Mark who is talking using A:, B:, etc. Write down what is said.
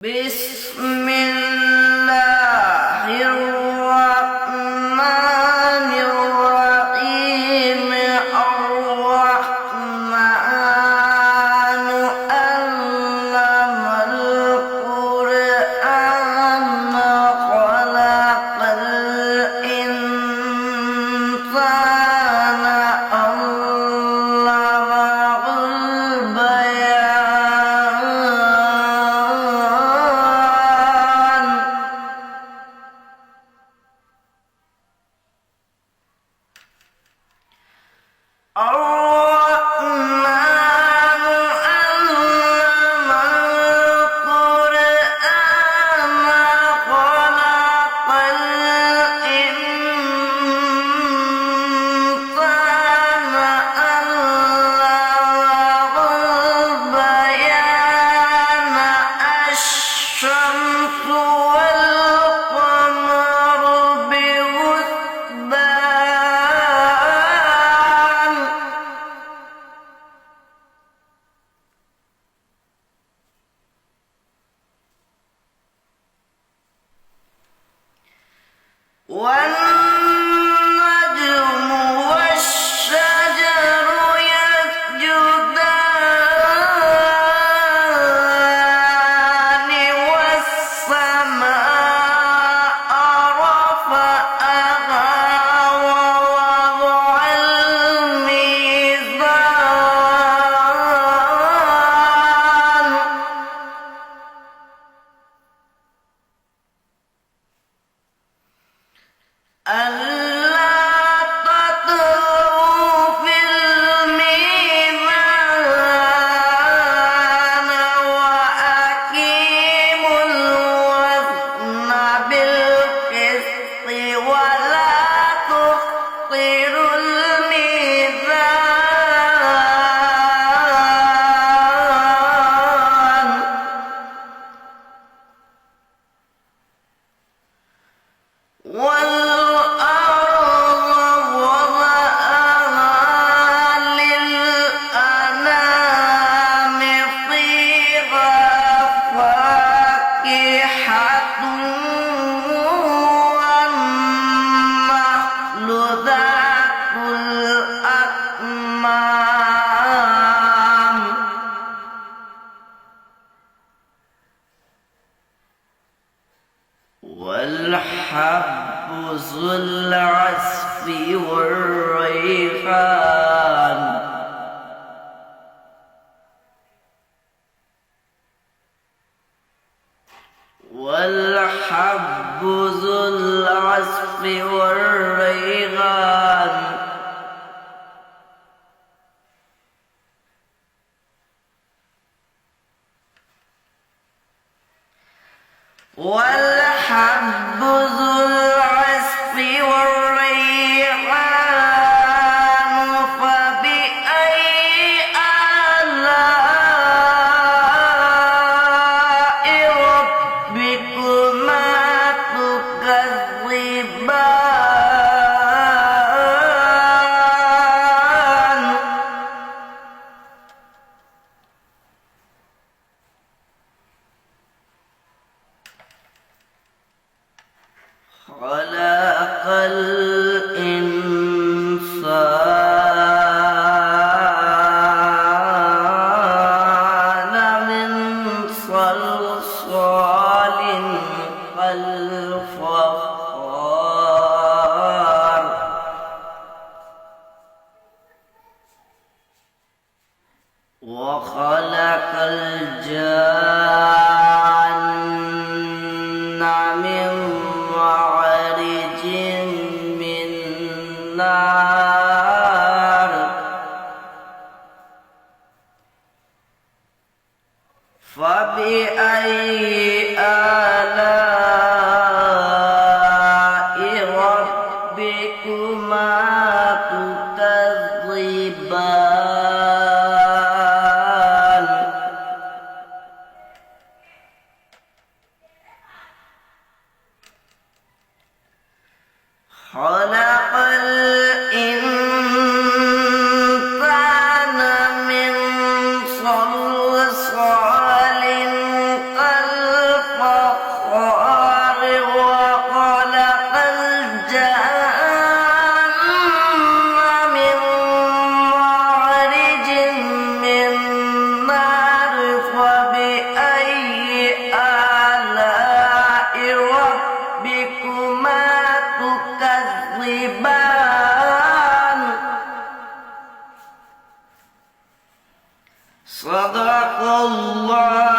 A: بسم الله الرحمن الرحيم الرحمن علم القرآن خلق الإنسان علمه البيان الرحمن علم القرآن خلق الإنسان علمه البيان الشمس والقمر بحسبان والنجم والشجر يسجدان والسماء رفعها ووضع الميزان ألا تطغوا في الميزان وأقيموا الوزن بالقسط ولا تخسروا الميزان والأرض وضعها للأنام فيها فاكهة والنخل ذات الأكمام والحب ذو العصف والريحان والحب ذو العصف والريحان والحب ذو العصف والريحان فبأي آلاء ربكما تكذبان خلق الإنسان من صلصال كالفخار وخلق الجان من معرج من نار فبأي آلاء ربكما تكذبان خلق الإنسان من صلصال كالفخار صدق الله